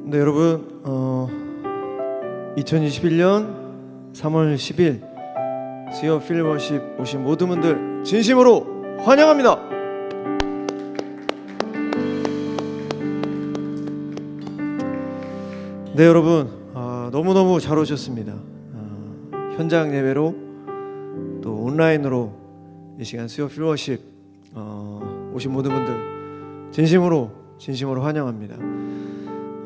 네, 여러분 2021년 3월 10일 수요 필워십 오신 모든 분들 진심으로 환영합니다. 네, 여러분 너무너무 잘 오셨습니다. 현장 예배로 또 온라인으로 이 시간 수요 필워십 오신 모든 분들 진심으로 환영합니다.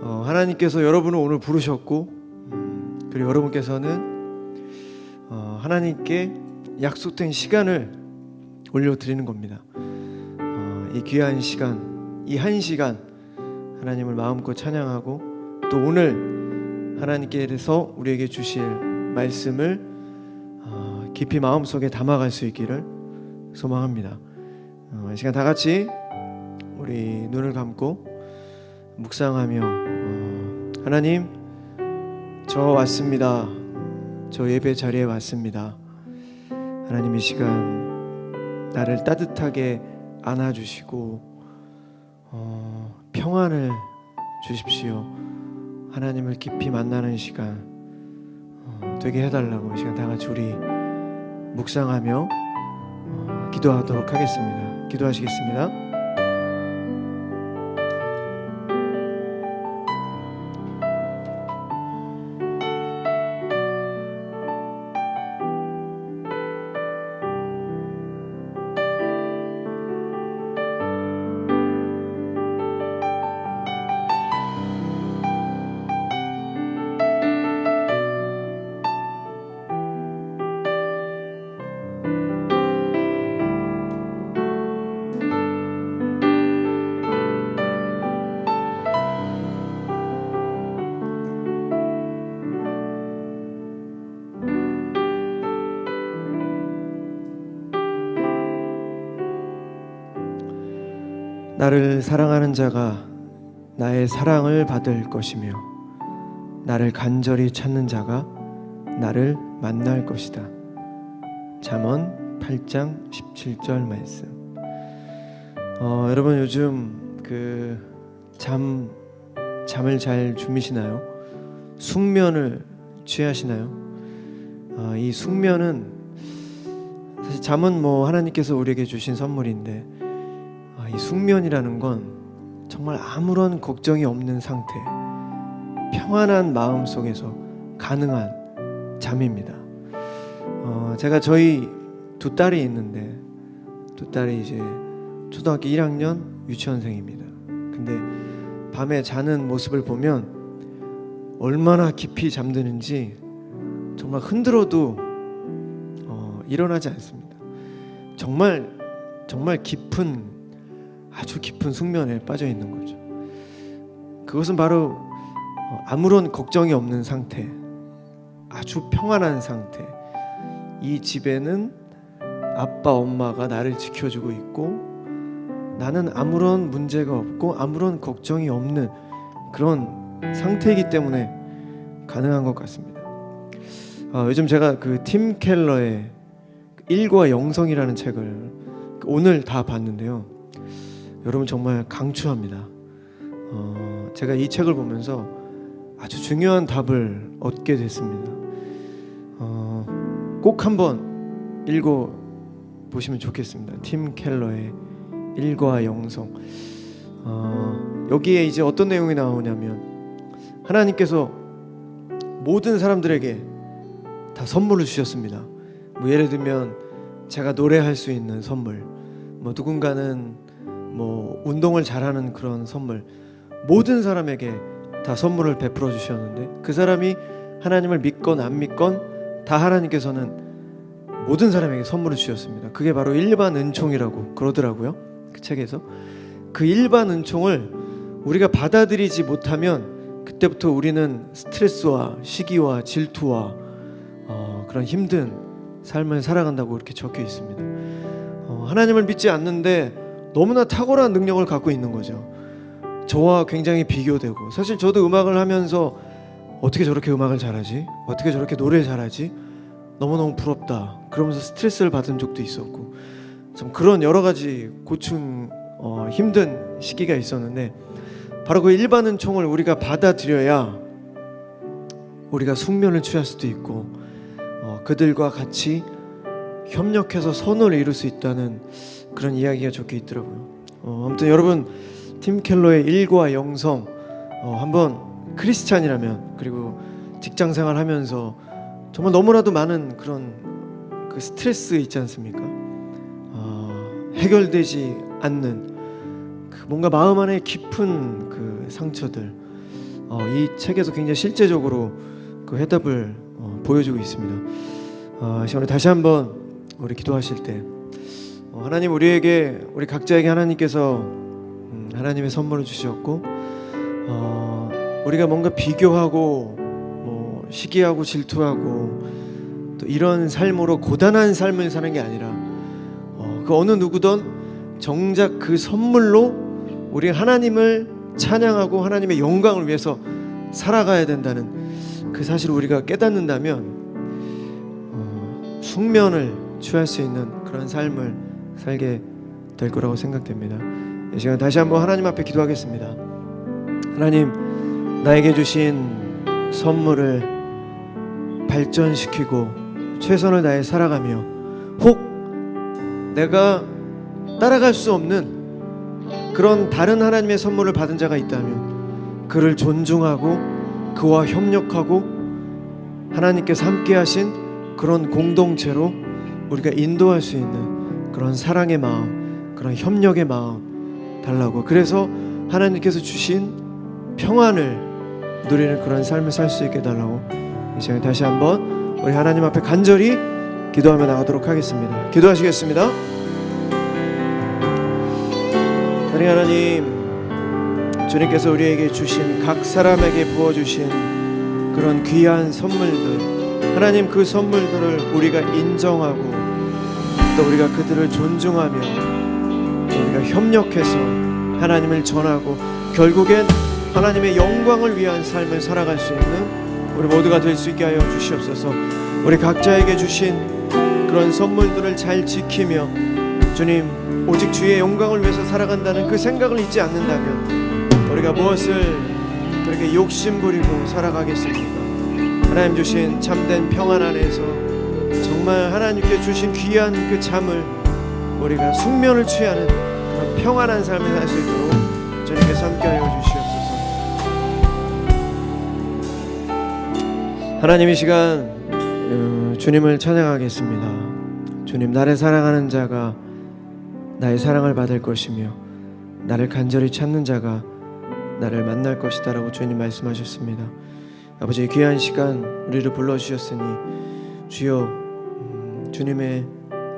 하나님께서 여러분을 오늘 부르셨고 그리고 여러분께서는 하나님께 약속된 시간을 올려드리는 겁니다. 이 귀한 시간, 이 한 시간 하나님을 마음껏 찬양하고 또 오늘 하나님께서 우리에게 주실 말씀을 깊이 마음속에 담아갈 수 있기를 소망합니다. 이 시간 다 같이 우리 눈을 감고 묵상하며 하나님, 저 왔습니다. 저 예배 자리에 왔습니다. 하나님, 이 시간 나를 따뜻하게 안아주시고 평안을 주십시오. 하나님을 깊이 만나는 시간 되게 해달라고 이 시간 다 같이 우리 묵상하며 기도하도록 하겠습니다. 기도하시겠습니다. 나를 사랑하는 자가 나의 사랑을 받을 것이며 나를 간절히 찾는 자가 나를 만날 것이다. 잠언 8장 17절 말씀. 여러분 요즘 잠을 잘 주무시나요? 숙면을 취하시나요? 이 숙면은 사실 잠은 하나님께서 우리에게 주신 선물인데 이 숙면이라는 건 정말 아무런 걱정이 없는 상태, 평안한 마음 속에서 가능한 잠입니다. 제가 저희 두 딸이 있는데 두 딸이 이제 초등학교 1학년 유치원생입니다. 근데 밤에 자는 모습을 보면 얼마나 깊이 잠드는지 정말 흔들어도 일어나지 않습니다. 정말 아주 깊은 숙면에 빠져 있는 거죠. 그것은 바로 아무런 걱정이 없는 상태, 아주 평안한 상태. 이 집에는 아빠, 엄마가 나를 지켜주고 있고 나는 아무런 문제가 없고 아무런 걱정이 없는 그런 상태이기 때문에 가능한 것 같습니다. 요즘 제가 팀 켈러의 일과 영성이라는 책을 오늘 다 봤는데요. 여러분 정말 강추합니다. 제가 이 책을 보면서 아주 중요한 답을 얻게 됐습니다. 꼭 한번 읽어보시면 좋겠습니다. 팀 켈러의 일과 영성. 여기에 이제 어떤 내용이 나오냐면 하나님께서 모든 사람들에게 다 선물을 주셨습니다. 예를 들면 제가 노래할 수 있는 선물, 누군가는 운동을 잘하는 그런 선물, 모든 사람에게 다 선물을 베풀어 주셨는데 그 사람이 하나님을 믿건 안 믿건 다 하나님께서는 모든 사람에게 선물을 주셨습니다. 그게 바로 일반 은총이라고 그러더라고요. 그 책에서 그 일반 은총을 우리가 받아들이지 못하면 그때부터 우리는 스트레스와 시기와 질투와 그런 힘든 삶을 살아간다고 이렇게 적혀 있습니다. 하나님을 믿지 않는데 너무나 탁월한 능력을 갖고 있는 거죠. 저와 굉장히 비교되고, 사실 저도 음악을 하면서 어떻게 저렇게 음악을 잘하지? 어떻게 저렇게 노래를 잘하지? 너무너무 부럽다. 그러면서 스트레스를 받은 적도 있었고 참 그런 여러 가지 고충 힘든 시기가 있었는데 바로 그 일반 은총을 우리가 받아들여야 우리가 숙면을 취할 수도 있고 그들과 같이 협력해서 선을 이룰 수 있다는 그런 이야기가 적혀 있더라고요. 아무튼 여러분, 팀 켈러의 일과 영성 한번 크리스찬이라면, 그리고 직장생활 하면서 정말 너무나도 많은 그런 그 스트레스 있지 않습니까? 해결되지 않는 그 뭔가 마음 안에 깊은 그 상처들, 이 책에서 굉장히 실제적으로 그 해답을 보여주고 있습니다. 오늘 다시 한번 우리 기도하실 때 하나님, 우리에게, 우리 각자에게 하나님께서 하나님의 선물을 주셨고, 우리가 뭔가 비교하고 시기하고 질투하고 또 이런 삶으로 고단한 삶을 사는 게 아니라 그 어느 누구든 정작 그 선물로 우리 하나님을 찬양하고 하나님의 영광을 위해서 살아가야 된다는 그 사실을 우리가 깨닫는다면 숙면을 취할 수 있는 그런 삶을 살게 될 거라고 생각됩니다. 이 시간 다시 한번 하나님 앞에 기도하겠습니다. 하나님, 나에게 주신 선물을 발전시키고 최선을 다해 살아가며, 혹 내가 따라갈 수 없는 그런 다른 하나님의 선물을 받은 자가 있다면 그를 존중하고 그와 협력하고 하나님께서 함께 하신 그런 공동체로 우리가 인도할 수 있는 그런 사랑의 마음, 그런 협력의 마음 달라고, 그래서 하나님께서 주신 평안을 누리는 그런 삶을 살 수 있게 달라고 이 시간에 다시 한번 우리 하나님 앞에 간절히 기도하며 나가도록 하겠습니다. 기도하시겠습니다. 사랑하는 하나님, 주님께서 우리에게 주신, 각 사람에게 부어주신 그런 귀한 선물들, 하나님, 그 선물들을 우리가 인정하고 또 우리가 그들을 존중하며 우리가 협력해서 하나님을 전하고 결국엔 하나님의 영광을 위한 삶을 살아갈 수 있는 우리 모두가 될 수 있게 하여 주시옵소서. 우리 각자에게 주신 그런 선물들을 잘 지키며, 주님, 오직 주의 영광을 위해서 살아간다는 그 생각을 잊지 않는다면 우리가 무엇을 그렇게 욕심부리고 살아가겠습니까? 하나님 주신 참된 평안 안에서 정말 하나님께 주신 귀한 그 잠을 우리가 숙면을 취하는 그런 평안한 삶을 살 수 있도록 주님께서 함께하여 주시옵소서. 하나님, 이 시간 주님을 찬양하겠습니다. 주님, 나를 사랑하는 자가 나의 사랑을 받을 것이며 나를 간절히 찾는 자가 나를 만날 것이다 라고 주님 말씀하셨습니다. 아버지, 귀한 시간 우리를 불러주셨으니 주여, 주님의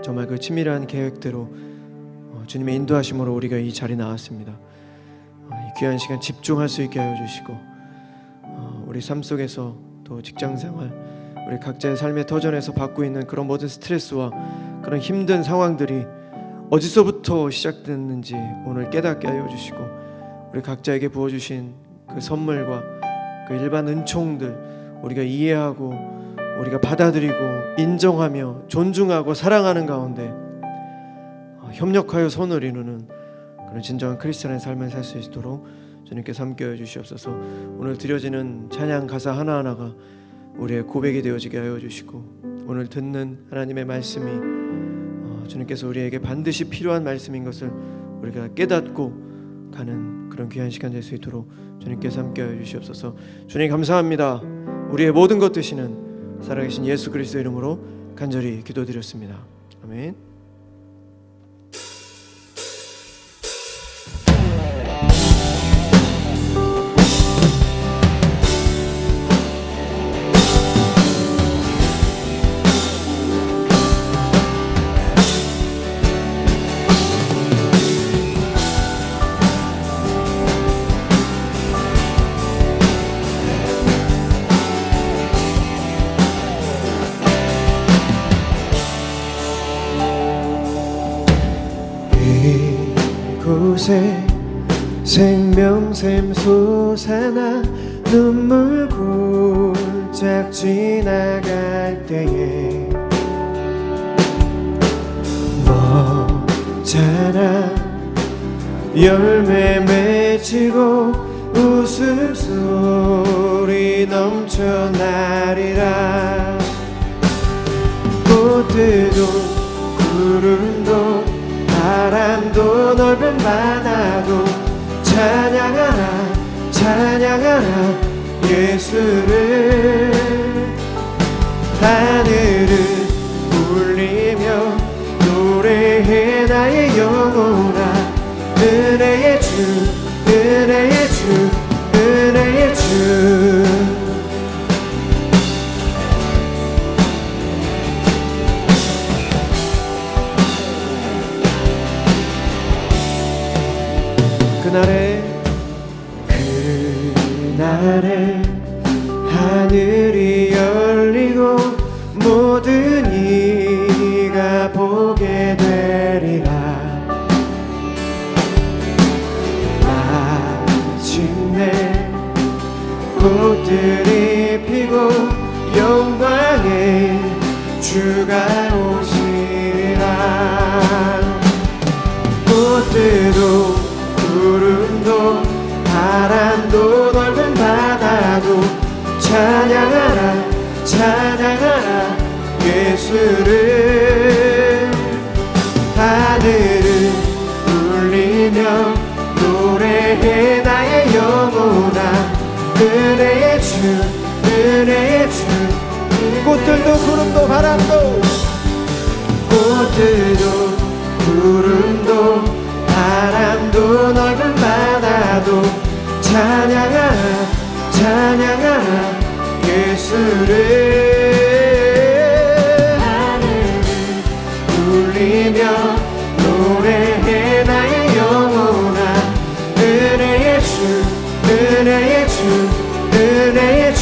정말 그 치밀한 계획대로 주님의 인도하심으로 우리가 이 자리에 나왔습니다. 이 귀한 시간 집중할 수 있게 하여 주시고, 우리 삶 속에서 또 직장생활, 우리 각자의 삶의 터전에서 받고 있는 그런 모든 스트레스와 그런 힘든 상황들이 어디서부터 시작됐는지 오늘 깨닫게 하여 주시고, 우리 각자에게 부어주신 그 선물과 그 일반 은총들 우리가 이해하고 우리가 받아들이고 인정하며 존중하고 사랑하는 가운데 협력하여 선을 이루는 그런 진정한 크리스찬의 삶을 살 수 있도록 주님께서 함께해 주시옵소서. 오늘 드려지는 찬양 가사 하나하나가 우리의 고백이 되어지게 하여 주시고, 오늘 듣는 하나님의 말씀이 주님께서 우리에게 반드시 필요한 말씀인 것을 우리가 깨닫고 가는 그런 귀한 시간 될 수 있도록 주님께서 함께해 주시옵소서. 주님 감사합니다. 우리의 모든 것 되시는 살아계신 예수 그리스도 이름으로 간절히 기도드렸습니다. 아멘. 이곳에 생명샘 솟아나 눈물 굴짝 지나갈 때에 너잖아 열매 맺히고 웃음소리 넘쳐나리라. 꽃들도 구름도 바람도 넓은 바다도 찬양하라 찬양하라 예수를. 하늘을 울리며 노래해 나의 영혼아. 은혜의 주 은혜의 주 은혜의 주. 그날에 하늘이 열리고 모든 이가 보게 되리라. 마침내 꽃들이 피고 영광의 주가 오시리라. 꽃들도 구름도 바람도 넓은 바다도 찬양하라 찬양하라 예수를. 하늘을 울리며 노래해 나의 영혼아. 은혜의 주 은혜의 주. 꽃들도 구름도 바람도 꽃들도 구름도 바람도 넓은 바다도 찬양하라 찬양하라 예수를. 하늘을 울리며 노래해 나의 영혼아. 은혜의 주 은혜의 주 은혜의 주.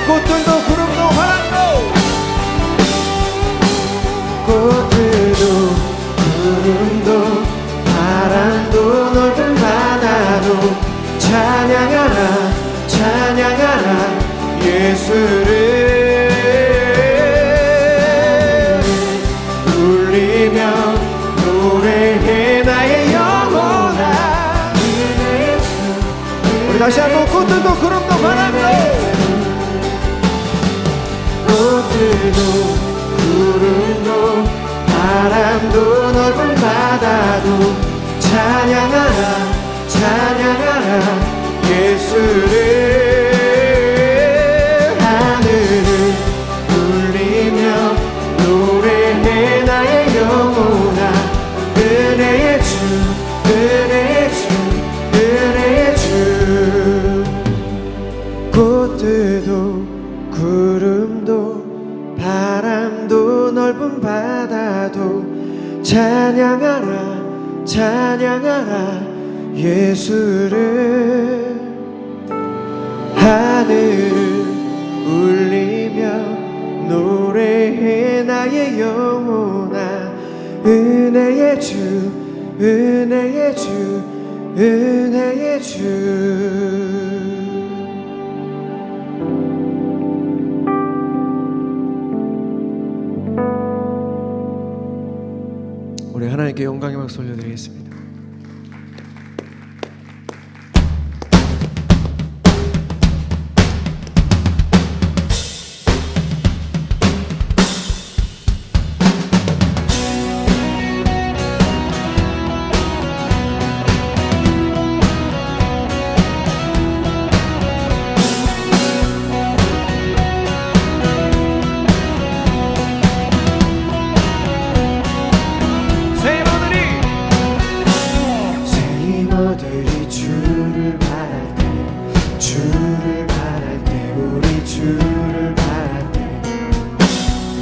꽃들도 구름도 바람도 꽃들도 구름도 바람도 넓은 바다도 찬양하라 찬양하라 예수를. 울리며 노래해 나의 영혼아. 우리 다시 한번 꽃들도 구름도 바람도 꽃들도 구름도 바람도 넓은 바다도 찬양하라 찬양하라 예수를. 하늘을 울리며 노래해 나의 영혼아. 은혜의 주 은혜의 주 은혜의 주. 꽃들도 구름도 바람도 넓은 바다도 찬양하라 찬양하라 예수를. 하늘을 울리며 노래해 나의 영혼아. 은혜의 주 은혜의 주 은혜의 주. 우리 하나님께 영광의 박수 올려드리겠습니다.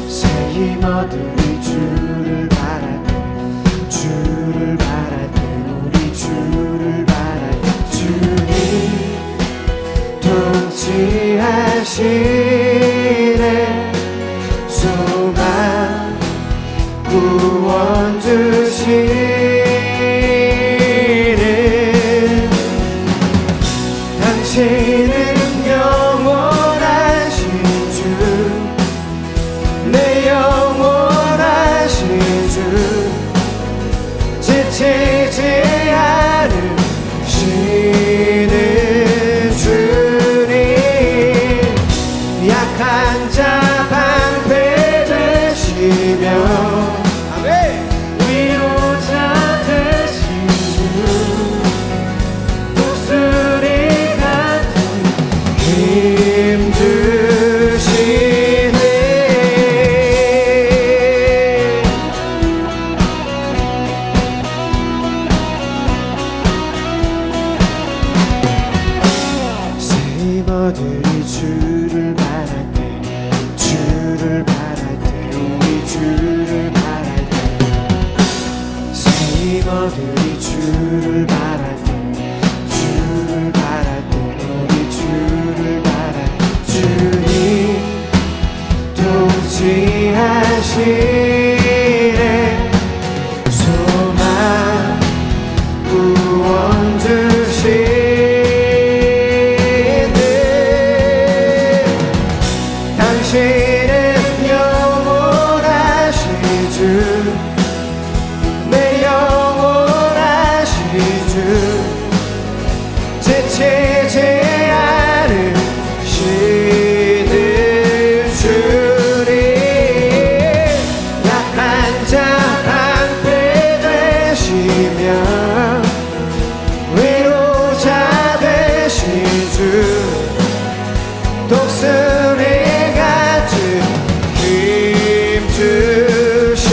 세이머들이 주를 바랄 때 주를 바랄 때 우리 주를 바랄 때 주님 통치하시네. 당신은 영원하신 주, 내 영원하신 주, 지치지 않으시는 주님, 약한 자 방패 되시며 위로자 되신 주, 독수리 같은 힘 주시네. 새 입어들이 주를 바랄 때, 주를 바랄 때, 우리 주를 바랄 때, 새 입어들이 주를 바랄 때, 주를 바랄 때, 우리 주를 바랄 때, 주님 통치하시네. 소망 구원 주시네. 당신은 영원하신 주, 내 영원하신 주, 지치지 않으시는 주님, 약한 자 방패 되시며 위로자 되신 주, 독수리 같은 힘 주시네.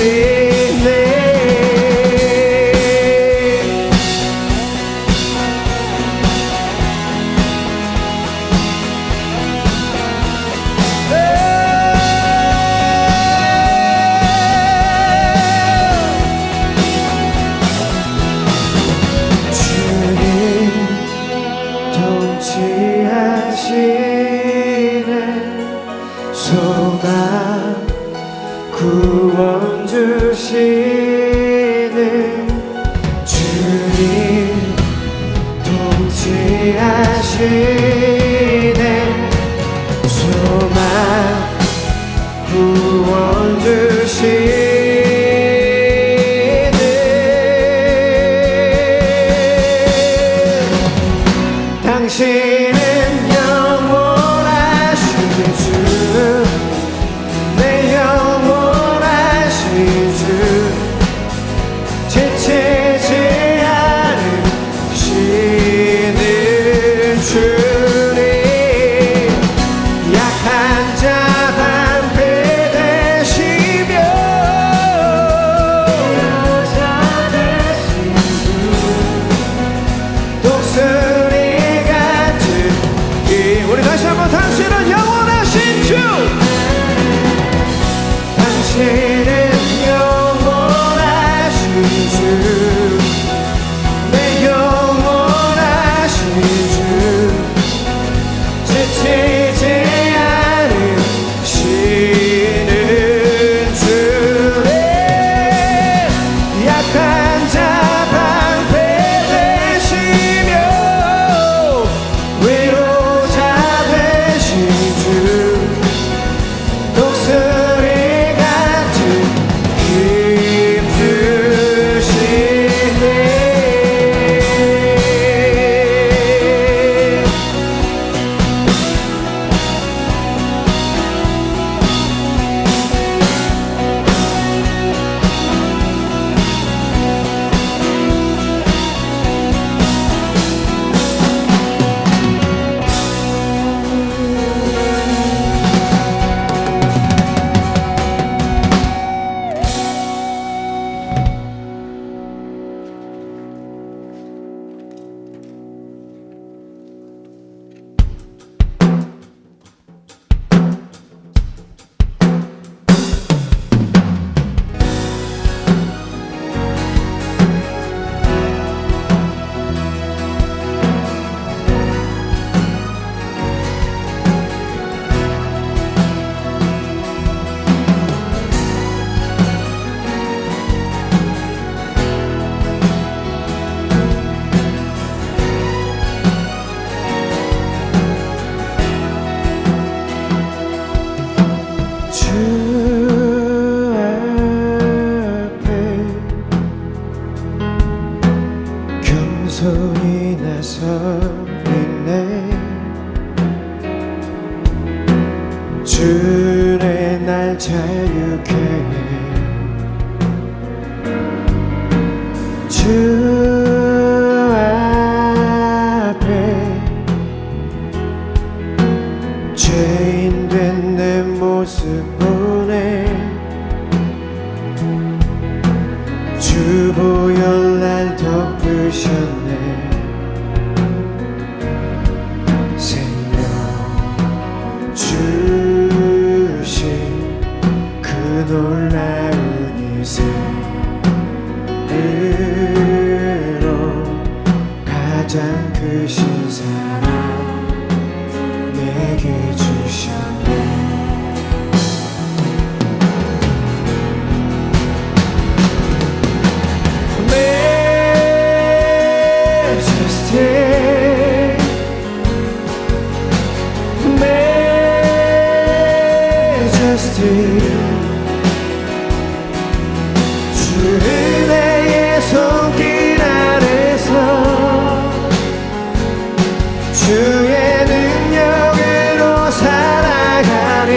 주님 통치하시네. 소망 구원 주시네. 주님 통치하시네. 소망 구원 주시네. 당신은 영원하신 주, 내 영원하신 주, 지치지 않으시는 주님, 약한 자 방패 되시며 위로자 되신 주, 독수리 같은 힘. 우리 다시 한번 당신은 영원하신 주, 당신은 영원하신 주, 내 영원하신 주, 주의 날 자유케 해. 주 앞에 죄인 된 내 모습 보내. 주 보혈 날 덮으셨네. 생명 주신 그 놀라운 이름으로 가장 크신 사랑 내게 주셨네. 주 은혜의 손길 아래서 주의 능력으로 살아가리.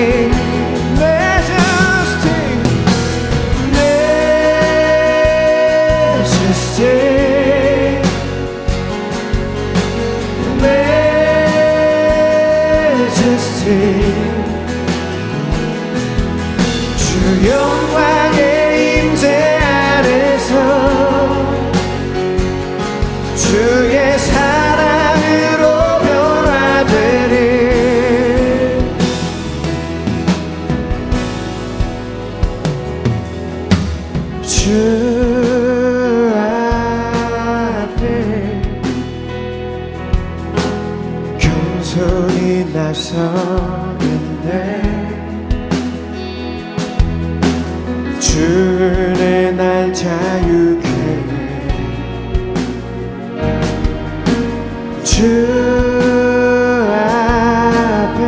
주 영광의 임재 안에서 주의 사랑으로 변화되리. 주 앞에 겸손히 나서겠네. 주의 날 자유케 해. 주 앞에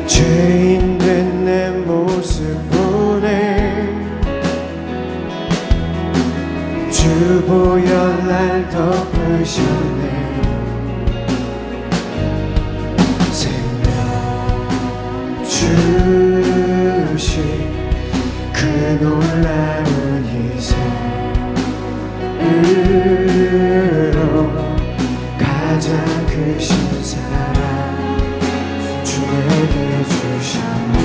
죄인 된 내 모습 보내. 주 보혈 날 덮으셨네. 주신 그 놀라운 이름으로 가장 크신 사랑 주 내게 주셨네.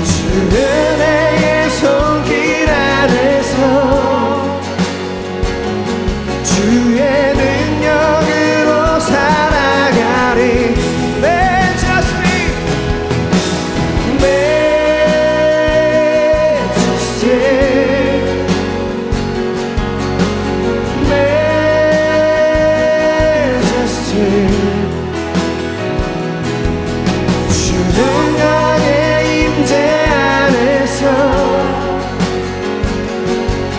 주 은혜의 손길 안에서 주의 능력으로 살아가리.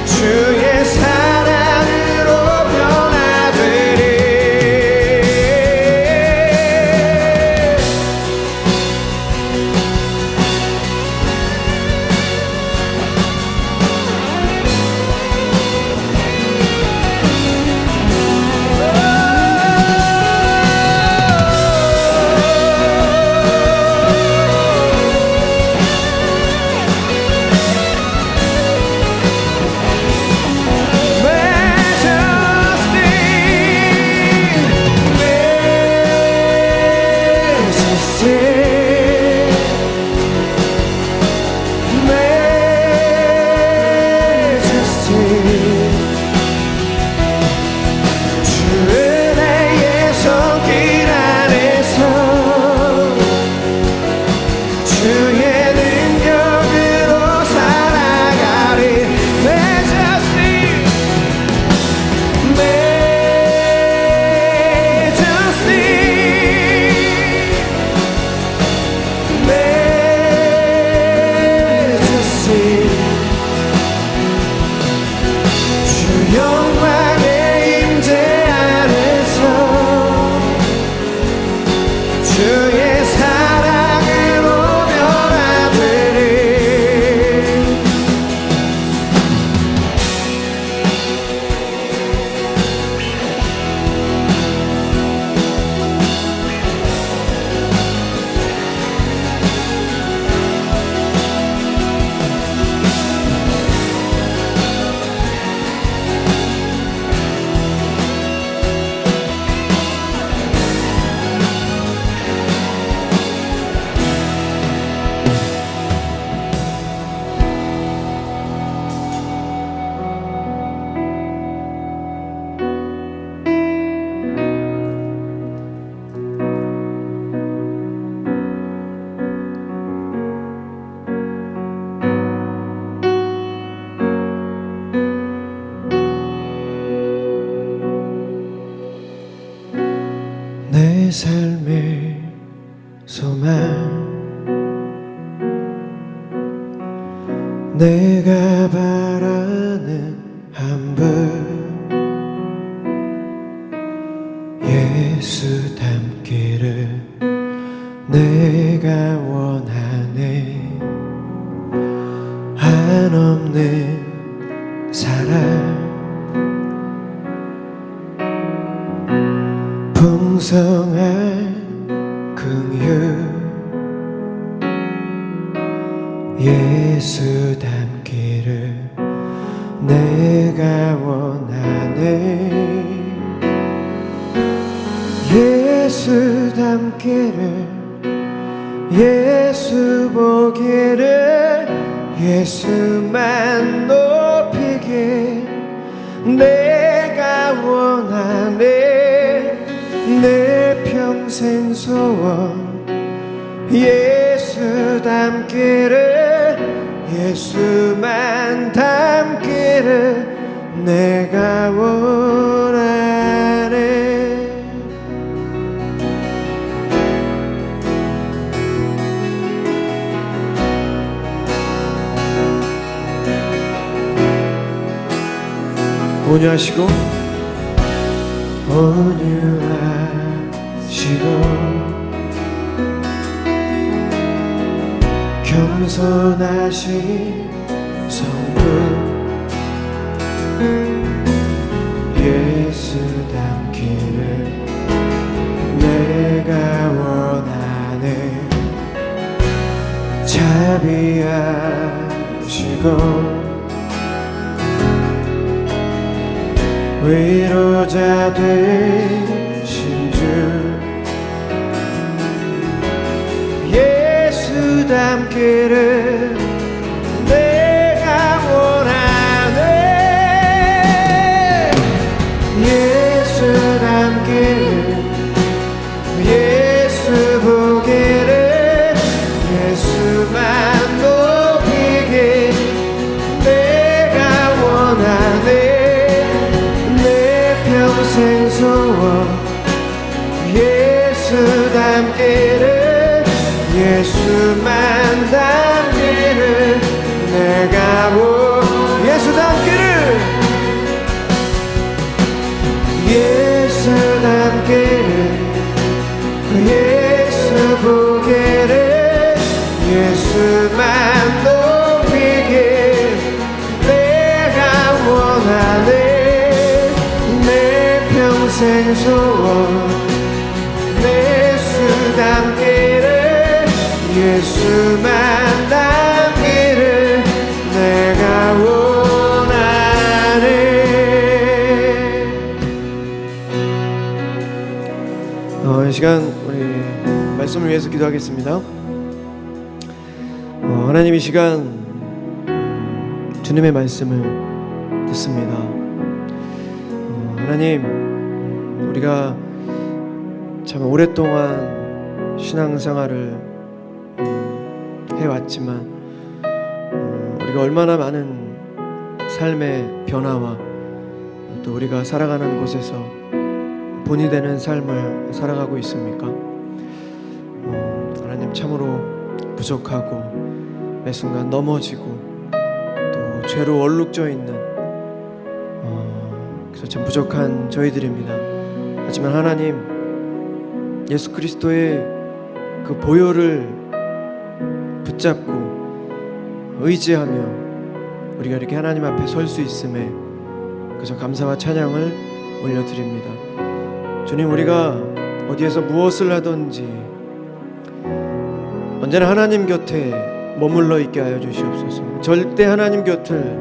주의 사랑으로 변화되리. 영광의 임재 삶의 소망 내가 바라는 한분 예수 닮기를 내가 원하네 한없는 사랑 풍성한 긍휼 예수 닮기를 내가 원하네 예수 닮기를 예수 보기를 예수만 높이길 내가 원하네 내 평생 소원 예수 닮기를 예수만 닮기를 내가 원하네 온유하시고 겸손하신 성부 예수 닮기를 내가 원하네 자비하시고 위로자 되신 주 예수 닮기를 내가 원하네 예수 닮기를 예수 보기를 예수만 높이길 내가 원하네 평생 소원 예수 닮기를 예수만 닮기를 내가 예수 닮기를 예수 닮기를 예수 보기를 예수만 높이길 내가 원하네 평생 소원 예수 닮기를 예수만 닮기를 내가 원하네 이 시간 우리 말씀을 위해서 기도하겠습니다. 하나님 이 시간 주님의 말씀을 듣습니다. 하나님 우리가 참 오랫동안 신앙생활을 해왔지만 우리가 얼마나 많은 삶의 변화와 또 우리가 살아가는 곳에서 본이 되는 삶을 살아가고 있습니까? 하나님 참으로 부족하고 매 순간 넘어지고 또 죄로 얼룩져 있는 그래서 참 부족한 저희들입니다. 하지만 하나님 예수 그리스도의 그 보혈을 붙잡고 의지하며 우리가 이렇게 하나님 앞에 설 수 있음에 그저 감사와 찬양을 올려드립니다. 주님 우리가 어디에서 무엇을 하든지 언제나 하나님 곁에 머물러 있게 하여 주시옵소서. 절대 하나님 곁을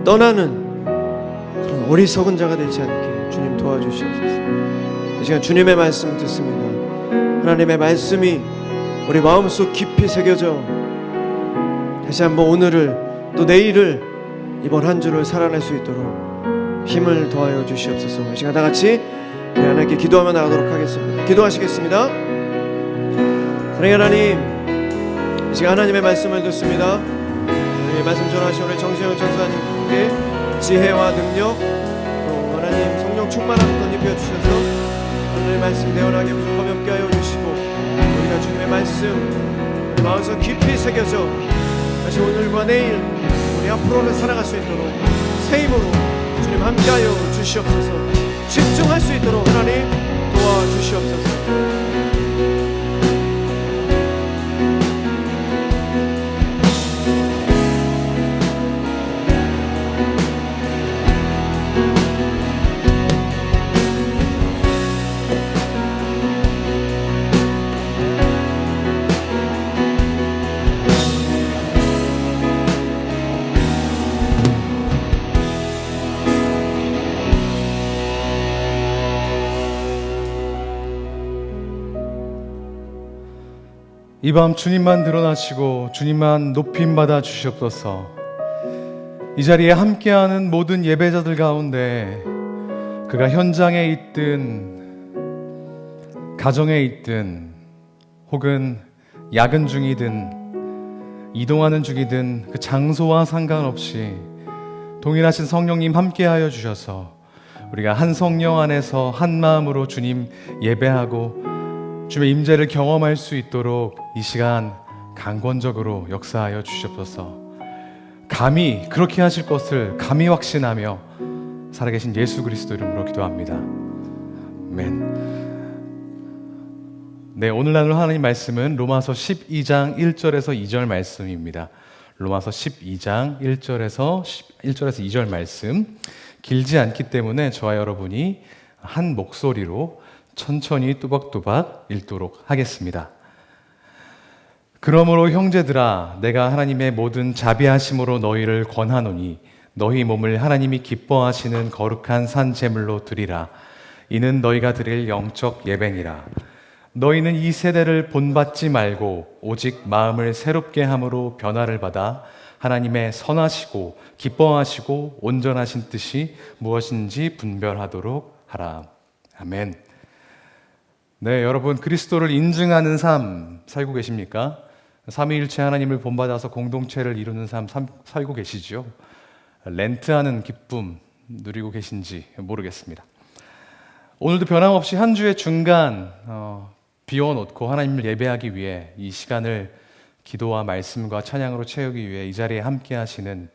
떠나는 그런 어리석은 자가 되지 않게 주님 도와주시옵소서. 이 시간 주님의 말씀 듣습니다. 하나님의 말씀이 우리 마음속 깊이 새겨져 다시 한번 오늘을 또 내일을 이번 한 주를 살아낼 수 있도록 힘을 더하여 주시옵소서. 이 시간 다 같이 우리 하나님께 기도하며 나가도록 하겠습니다. 기도하시겠습니다. 사랑의 하나님 이 시간 하나님의 말씀을 듣습니다. 우리 말씀 전하신 우리 정신영 전사님께 지혜와 능력 또 하나님 성령 충만함 덧입혀 주셔서 하나님의 말씀 대언하게 부족하면 함께하여 주시고 우리가 주님의 말씀 우리 마음속 깊이 새겨져 다시 오늘과 내일 우리 앞으로는 살아갈 수 있도록 새 힘으로 주님 함께하여 주시옵소서. 집중할 수 있도록 하나님 도와주시옵소서. 이 밤 주님만 드러나시고 주님만 높임받아 주시옵소서. 이 자리에 함께하는 모든 예배자들 가운데 그가 현장에 있든 가정에 있든 혹은 야근 중이든 이동하는 중이든 그 장소와 상관없이 동일하신 성령님 함께하여 주셔서 우리가 한 성령 안에서 한 마음으로 주님 예배하고 주님의 임재를 경험할 수 있도록 이 시간 강권적으로 역사하여 주시옵소서. 감히 그렇게 하실 것을 감히 확신하며 살아계신 예수 그리스도 이름으로 기도합니다. 아멘. 네, 오늘 나눌 하나님 말씀은 로마서 12장 1절에서 2절 말씀입니다. 로마서 12장 1절에서 2절 말씀, 길지 않기 때문에 저와 여러분이 한 목소리로 천천히 뚜벅뚜벅 읽도록 하겠습니다. 그러므로 형제들아, 내가 하나님의 모든 자비하심으로 너희를 권하노니 너희 몸을 하나님이 기뻐하시는 거룩한 산 제물로 드리라. 이는 너희가 드릴 영적 예배니라. 너희는 이 세대를 본받지 말고 오직 마음을 새롭게 함으로 변화를 받아 하나님의 선하시고 기뻐하시고 온전하신 뜻이 무엇인지 분별하도록 하라. 아멘. 네, 여러분 그리스도를 인증하는 삶 살고 계십니까? 삼위일체 하나님을 본받아서 공동체를 이루는 삶 살고 계시죠? 렌트하는 기쁨 누리고 계신지 모르겠습니다. 오늘도 변함없이 한 주의 중간 비워놓고 하나님을 예배하기 위해 이 시간을 기도와 말씀과 찬양으로 채우기 위해 이 자리에 함께 하시는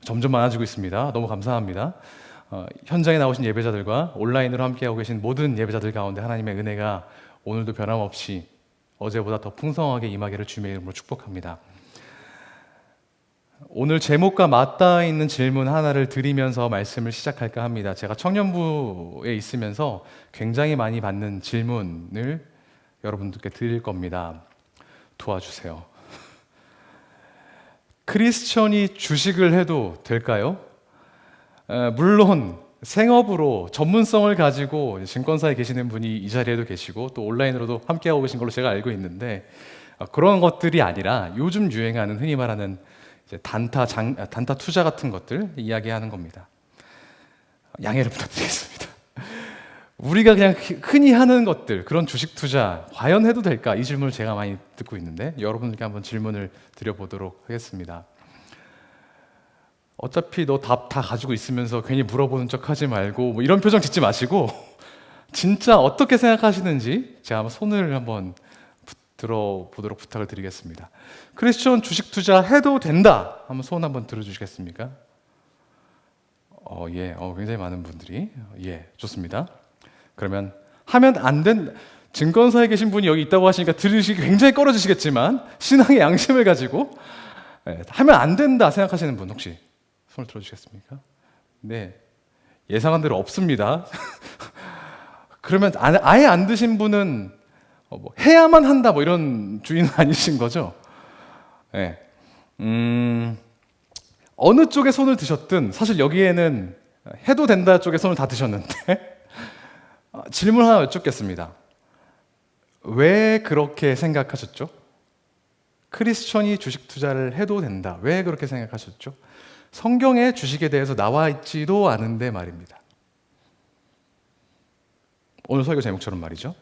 점점 많아지고 있습니다. 너무 감사합니다. 현장에 나오신 예배자들과 온라인으로 함께하고 계신 모든 예배자들 가운데 하나님의 은혜가 오늘도 변함없이 어제보다 더 풍성하게 임하기를 주님의 이름으로 축복합니다. 오늘 제목과 맞닿아 있는 질문 하나를 드리면서 말씀을 시작할까 합니다. 제가 청년부에 있으면서 굉장히 많이 받는 질문을 여러분들께 드릴 겁니다. 도와주세요. 크리스천이 주식을 해도 될까요? 물론 생업으로 전문성을 가지고 증권사에 계시는 분이 이 자리에도 계시고 또 온라인으로도 함께하고 계신 걸로 제가 알고 있는데 그런 것들이 아니라 요즘 유행하는 흔히 말하는 이제 단타 투자 같은 것들 이야기하는 겁니다. 양해를 부탁드리겠습니다. 우리가 그냥 흔히 하는 것들, 그런 주식 투자 과연 해도 될까? 이 질문을 제가 많이 듣고 있는데 여러분들께 한번 질문을 드려보도록 하겠습니다. 어차피 너 답 다 가지고 있으면서 괜히 물어보는 척 하지 말고 뭐 이런 표정 짓지 마시고 진짜 어떻게 생각하시는지 제가 한번 손을 한번 들어보도록 부탁을 드리겠습니다. 크리스천 주식 투자 해도 된다. 한번 손 한번 들어주시겠습니까? 예, 굉장히 많은 분들이 예, 좋습니다. 그러면 하면 안 된 증권사에 계신 분이 여기 있다고 하시니까 들으시기 굉장히 꺼려지시겠지만 신앙의 양심을 가지고 하면 안 된다 생각하시는 분 혹시 손을 들어주시겠습니까? 네, 예상한 대로 없습니다. 그러면 아예 안 드신 분은 뭐 해야만 한다 뭐 이런 주의는 아니신 거죠? 네. 어느 쪽에 손을 드셨든 사실 여기에는 해도 된다 쪽에 손을 다 드셨는데 질문 하나 여쭙겠습니다. 왜 그렇게 생각하셨죠? 크리스천이 주식 투자를 해도 된다. 왜 그렇게 생각하셨죠? 성경에 주식에 대해서 나와 있지도 않은데 말입니다. 오늘 설교 제목처럼 말이죠.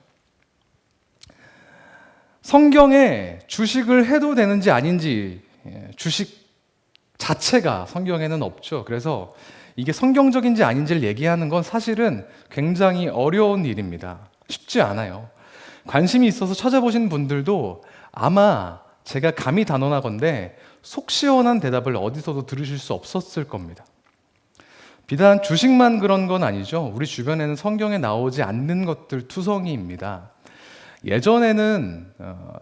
성경에 주식을 해도 되는지 아닌지 주식 자체가 성경에는 없죠. 그래서 이게 성경적인지 아닌지를 얘기하는 건 사실은 굉장히 어려운 일입니다. 쉽지 않아요. 관심이 있어서 찾아보신 분들도 아마 제가 감히 단언하건대 속 시원한 대답을 어디서도 들으실 수 없었을 겁니다. 비단 주식만 그런 건 아니죠. 우리 주변에는 성경에 나오지 않는 것들 투성이입니다. 예전에는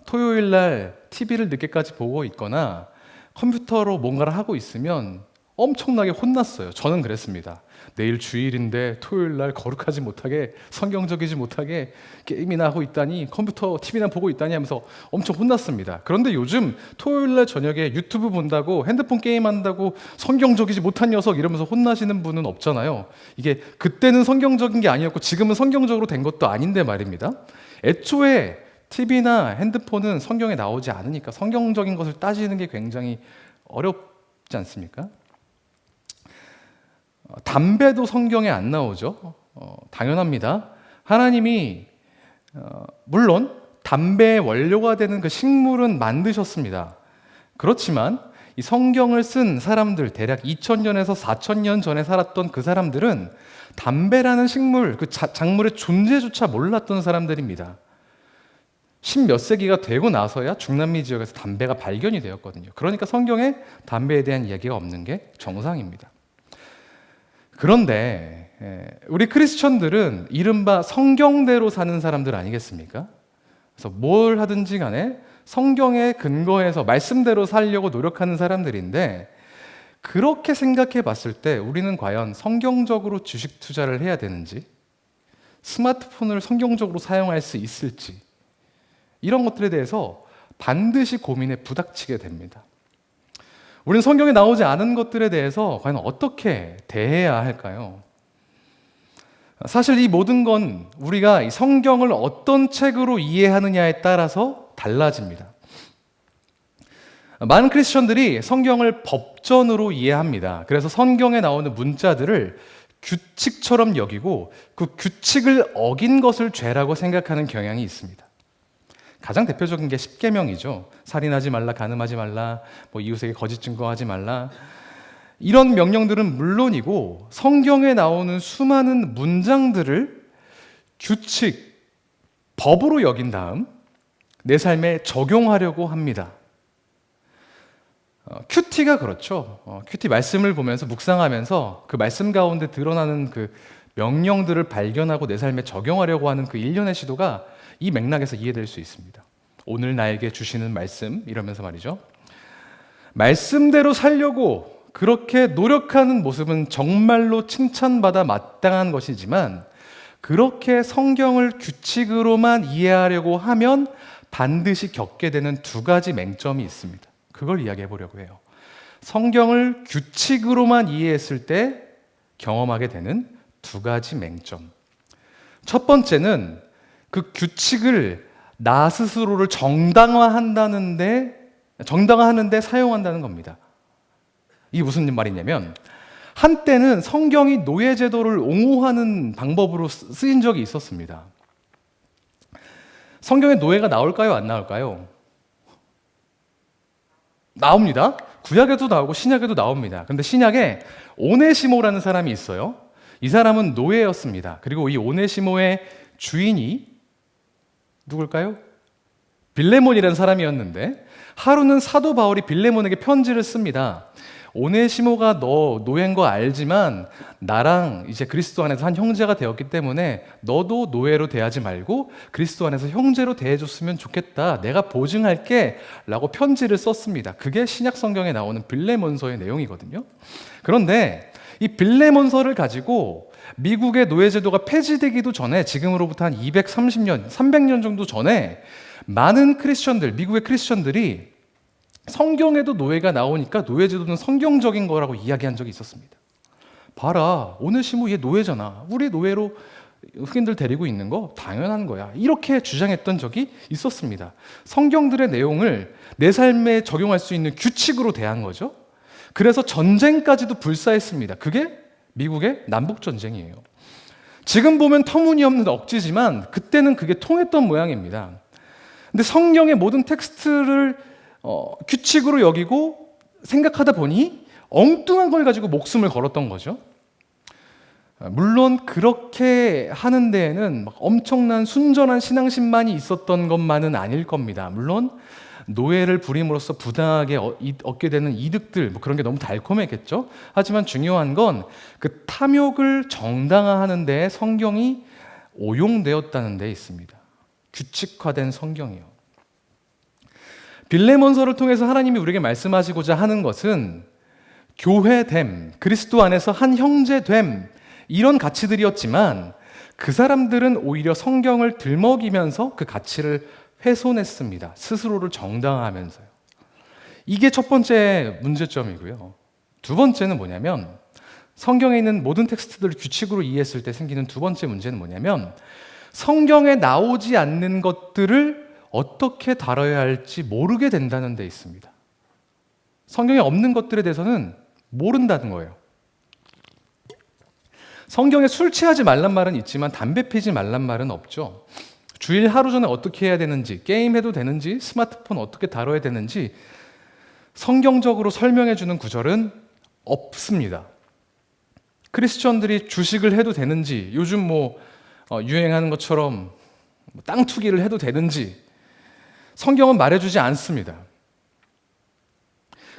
토요일 날 TV를 늦게까지 보고 있거나 컴퓨터로 뭔가를 하고 있으면 엄청나게 혼났어요. 저는 그랬습니다. 내일 주일인데 토요일 날 거룩하지 못하게, 성경적이지 못하게 게임이나 하고 있다니, 컴퓨터 TV나 보고 있다니 하면서 엄청 혼났습니다. 그런데 요즘 토요일 날 저녁에 유튜브 본다고, 핸드폰 게임한다고 성경적이지 못한 녀석 이러면서 혼나시는 분은 없잖아요. 이게 그때는 성경적인 게 아니었고 지금은 성경적으로 된 것도 아닌데 말입니다. 애초에 TV나 핸드폰은 성경에 나오지 않으니까 성경적인 것을 따지는 게 굉장히 어렵지 않습니까? 담배도 성경에 안 나오죠. 당연합니다. 하나님이 물론 담배의 원료가 되는 그 식물은 만드셨습니다. 그렇지만 이 성경을 쓴 사람들, 대략 2000년에서 4000년 전에 살았던 그 사람들은 담배라는 식물, 그 작물의 존재조차 몰랐던 사람들입니다. 10몇 세기가 되고 나서야 중남미 지역에서 담배가 발견이 되었거든요. 그러니까 성경에 담배에 대한 이야기가 없는 게 정상입니다. 그런데 우리 크리스천들은 이른바 성경대로 사는 사람들 아니겠습니까? 그래서 뭘 하든지 간에 성경에 근거해서 말씀대로 살려고 노력하는 사람들인데, 그렇게 생각해 봤을 때 우리는 과연 성경적으로 주식 투자를 해야 되는지, 스마트폰을 성경적으로 사용할 수 있을지, 이런 것들에 대해서 반드시 고민에 부닥치게 됩니다. 우리는 성경에 나오지 않은 것들에 대해서 과연 어떻게 대해야 할까요? 사실 이 모든 건 우리가 이 성경을 어떤 책으로 이해하느냐에 따라서 달라집니다. 많은 크리스천들이 성경을 법전으로 이해합니다. 그래서 성경에 나오는 문자들을 규칙처럼 여기고 그 규칙을 어긴 것을 죄라고 생각하는 경향이 있습니다. 가장 대표적인 게 십계명이죠. 살인하지 말라, 간음하지 말라, 이웃에게 거짓 증거하지 말라. 이런 명령들은 물론이고 성경에 나오는 수많은 문장들을 규칙, 법으로 여긴 다음 내 삶에 적용하려고 합니다. 큐티가 그렇죠. 큐티 말씀을 보면서 묵상하면서 그 말씀 가운데 드러나는 그 명령들을 발견하고 내 삶에 적용하려고 하는 그 일련의 시도가 이 맥락에서 이해될 수 있습니다. 오늘 나에게 주시는 말씀, 이러면서 말이죠. 말씀대로 살려고 그렇게 노력하는 모습은 정말로 칭찬받아 마땅한 것이지만, 그렇게 성경을 규칙으로만 이해하려고 하면 반드시 겪게 되는 두 가지 맹점이 있습니다. 그걸 이야기해 보려고 해요. 성경을 규칙으로만 이해했을 때 경험하게 되는 두 가지 맹점. 첫 번째는 그 규칙을 나 스스로를 정당화하는데 사용한다는 겁니다. 이게 무슨 말이냐면, 한때는 성경이 노예제도를 옹호하는 방법으로 쓰인 적이 있었습니다. 성경에 노예가 나올까요? 안 나올까요? 나옵니다. 구약에도 나오고 신약에도 나옵니다. 그런데 신약에 오네시모라는 사람이 있어요. 이 사람은 노예였습니다. 그리고 이 오네시모의 주인이 누굴까요? 빌레몬이라는 사람이었는데, 하루는 사도 바울이 빌레몬에게 편지를 씁니다. 오네시모가 너 노예인 거 알지만 나랑 이제 그리스도 안에서 한 형제가 되었기 때문에 너도 노예로 대하지 말고 그리스도 안에서 형제로 대해줬으면 좋겠다. 내가 보증할게 라고 편지를 썼습니다. 그게 신약 성경에 나오는 빌레몬서의 내용이거든요. 그런데 이 빌레몬서를 가지고 미국의 노예제도가 폐지되기도 전에, 지금으로부터 한 230년, 300년 정도 전에 많은 크리스천들, 미국의 크리스천들이 성경에도 노예가 나오니까 노예제도는 성경적인 거라고 이야기한 적이 있었습니다. 봐라, 오네시모 얘 노예잖아. 우리 노예로 흑인들 데리고 있는 거 당연한 거야. 이렇게 주장했던 적이 있었습니다. 성경들의 내용을 내 삶에 적용할 수 있는 규칙으로 대한 거죠. 그래서 전쟁까지도 불사했습니다. 그게 미국의 남북전쟁이에요. 지금 보면 터무니없는 억지지만 그때는 그게 통했던 모양입니다. 근데 성경의 모든 텍스트를 규칙으로 여기고 생각하다 보니 엉뚱한 걸 가지고 목숨을 걸었던 거죠. 물론 그렇게 하는 데에는 막 엄청난 순전한 신앙심만이 있었던 것만은 아닐 겁니다. 물론 노예를 부림으로써 부당하게 얻게 되는 이득들, 뭐 그런 게 너무 달콤했겠죠. 하지만 중요한 건 그 탐욕을 정당화하는 데에 성경이 오용되었다는 데 있습니다. 규칙화된 성경이요. 빌레몬서를 통해서 하나님이 우리에게 말씀하시고자 하는 것은 교회됨, 그리스도 안에서 한 형제됨, 이런 가치들이었지만 그 사람들은 오히려 성경을 들먹이면서 그 가치를 훼손했습니다. 스스로를 정당화하면서요. 이게 첫 번째 문제점이고요. 두 번째는 뭐냐면 성경에 있는 모든 텍스트들을 규칙으로 이해했을 때 생기는 두 번째 문제는 뭐냐면 성경에 나오지 않는 것들을 어떻게 다뤄야 할지 모르게 된다는 데 있습니다. 성경에 없는 것들에 대해서는 모른다는 거예요. 성경에 술 취하지 말란 말은 있지만 담배 피지 말란 말은 없죠. 주일 하루 전에 어떻게 해야 되는지, 게임해도 되는지, 스마트폰 어떻게 다뤄야 되는지 성경적으로 설명해 주는 구절은 없습니다. 크리스천들이 주식을 해도 되는지, 요즘 유행하는 것처럼 땅 투기를 해도 되는지 성경은 말해주지 않습니다.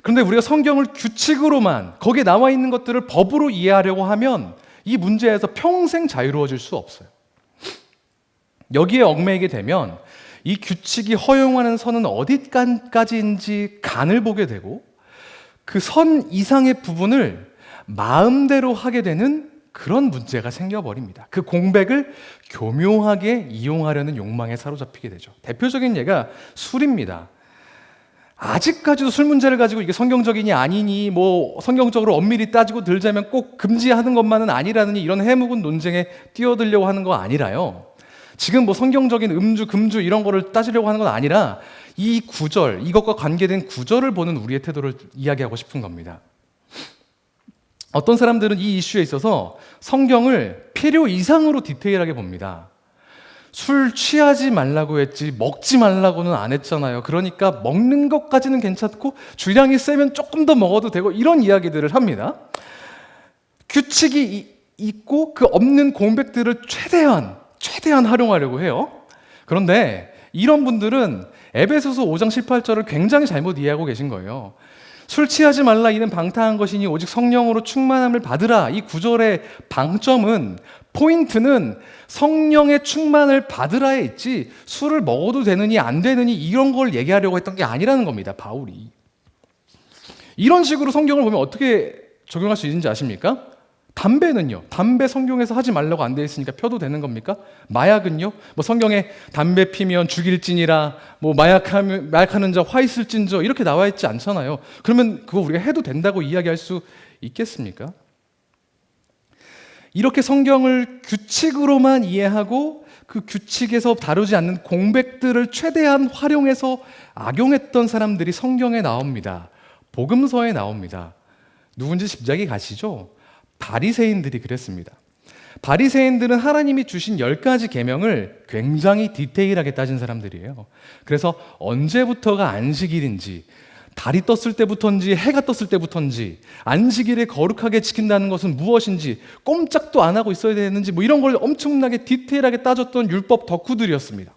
그런데 우리가 성경을 규칙으로만, 거기에 나와 있는 것들을 법으로 이해하려고 하면 이 문제에서 평생 자유로워질 수 없어요. 여기에 얽매이게 되면 이 규칙이 허용하는 선은 어디까지인지 간을 보게 되고 그 선 이상의 부분을 마음대로 하게 되는 그런 문제가 생겨버립니다. 그 공백을 교묘하게 이용하려는 욕망에 사로잡히게 되죠. 대표적인 예가 술입니다. 아직까지도 술 문제를 가지고 이게 성경적이니 아니니 성경적으로 엄밀히 따지고 들자면 꼭 금지하는 것만은 아니라느니 이런 해묵은 논쟁에 뛰어들려고 하는 거 아니라요. 지금 성경적인 음주, 금주 이런 거를 따지려고 하는 건 아니라 이 구절, 이것과 관계된 구절을 보는 우리의 태도를 이야기하고 싶은 겁니다. 어떤 사람들은 이 이슈에 있어서 성경을 필요 이상으로 디테일하게 봅니다. 술 취하지 말라고 했지 먹지 말라고는 안 했잖아요. 그러니까 먹는 것까지는 괜찮고 주량이 세면 조금 더 먹어도 되고 이런 이야기들을 합니다. 규칙이 있고 그 없는 공백들을 최대한 활용하려고 해요. 그런데 이런 분들은 에베소서 5장 18절을 굉장히 잘못 이해하고 계신 거예요. 술 취하지 말라 이는 방탕한 것이니 오직 성령으로 충만함을 받으라. 이 구절의 방점은, 포인트는 성령의 충만을 받으라에 있지 술을 먹어도 되느니 안 되느니 이런 걸 얘기하려고 했던 게 아니라는 겁니다. 바울이. 이런 식으로 성경을 보면 어떻게 적용할 수 있는지 아십니까? 담배는요. 담배 성경에서 하지 말라고 안 돼 있으니까 펴도 되는 겁니까? 마약은요. 성경에 담배 피면 죽일지니라, 마약하는 자 화 있을진저 이렇게 나와 있지 않잖아요. 그러면 그거 우리가 해도 된다고 이야기할 수 있겠습니까? 이렇게 성경을 규칙으로만 이해하고 그 규칙에서 다루지 않는 공백들을 최대한 활용해서 악용했던 사람들이 성경에 나옵니다. 복음서에 나옵니다. 누군지 짐작이 가시죠? 바리새인들이 그랬습니다. 바리새인들은 하나님이 주신 10가지 계명을 굉장히 디테일하게 따진 사람들이에요. 그래서 언제부터가 안식일인지, 달이 떴을 때부터인지 해가 떴을 때부터인지, 안식일에 거룩하게 지킨다는 것은 무엇인지, 꼼짝도 안 하고 있어야 되는지 이런 걸 엄청나게 디테일하게 따졌던 율법 덕후들이었습니다.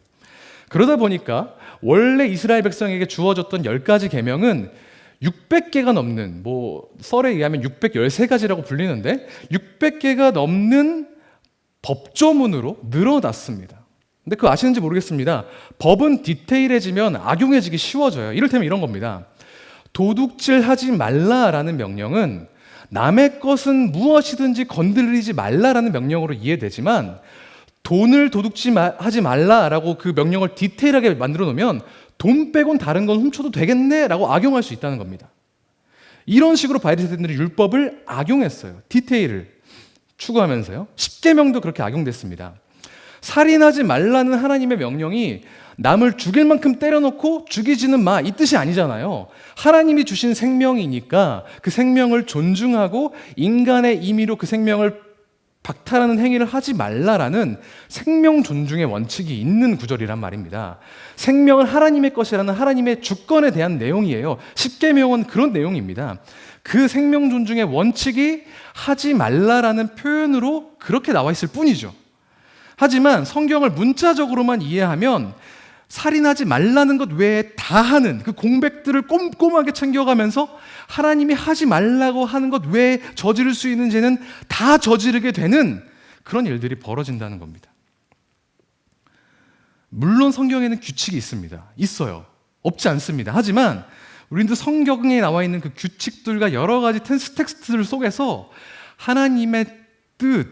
그러다 보니까 원래 이스라엘 백성에게 주어졌던 10가지 계명은 600개가 넘는, 썰에 의하면 613가지라고 불리는데 600개가 넘는 법조문으로 늘어났습니다. 근데 그거 아시는지 모르겠습니다. 법은 디테일해지면 악용해지기 쉬워져요. 이를테면 이런 겁니다. 도둑질하지 말라라는 명령은 남의 것은 무엇이든지 건드리지 말라라는 명령으로 이해되지만 돈을 도둑질하지 말라라고 그 명령을 디테일하게 만들어 놓으면 돈 빼곤 다른 건 훔쳐도 되겠네 라고 악용할 수 있다는 겁니다. 이런 식으로 바리새인들이 율법을 악용했어요. 디테일을 추구하면서요. 십계명도 그렇게 악용됐습니다. 살인하지 말라는 하나님의 명령이 남을 죽일 만큼 때려놓고 죽이지는 마, 이 뜻이 아니잖아요. 하나님이 주신 생명이니까 그 생명을 존중하고 인간의 임의로 그 생명을 박탈하는 행위를 하지 말라라는 생명 존중의 원칙이 있는 구절이란 말입니다. 생명은 하나님의 것이라는 하나님의 주권에 대한 내용이에요. 십계명은 그런 내용입니다. 그 생명 존중의 원칙이 하지 말라라는 표현으로 그렇게 나와 있을 뿐이죠. 하지만 성경을 문자적으로만 이해하면 살인하지 말라는 것 외에 다 하는 그 공백들을 꼼꼼하게 챙겨가면서 하나님이 하지 말라고 하는 것 외에 저지를 수 있는 죄는 다 저지르게 되는 그런 일들이 벌어진다는 겁니다. 물론 성경에는 규칙이 있습니다. 있어요. 없지 않습니다. 하지만 우리도 성경에 나와 있는 그 규칙들과 여러 가지 텍스트들 속에서 하나님의 뜻,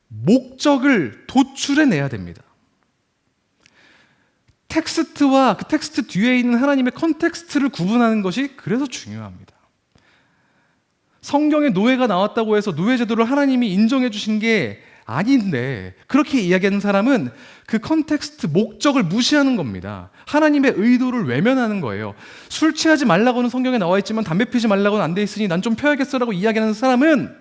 목적을 도출해내야 됩니다. 텍스트와 그 텍스트 뒤에 있는 하나님의 컨텍스트를 구분하는 것이 그래서 중요합니다. 성경에 노예가 나왔다고 해서 노예 제도를 하나님이 인정해 주신 게 아닌데 그렇게 이야기하는 사람은 그 컨텍스트, 목적을 무시하는 겁니다. 하나님의 의도를 외면하는 거예요. 술 취하지 말라고는 성경에 나와 있지만 담배 피지 말라고는 안 돼 있으니 난 좀 펴야겠어라고 이야기하는 사람은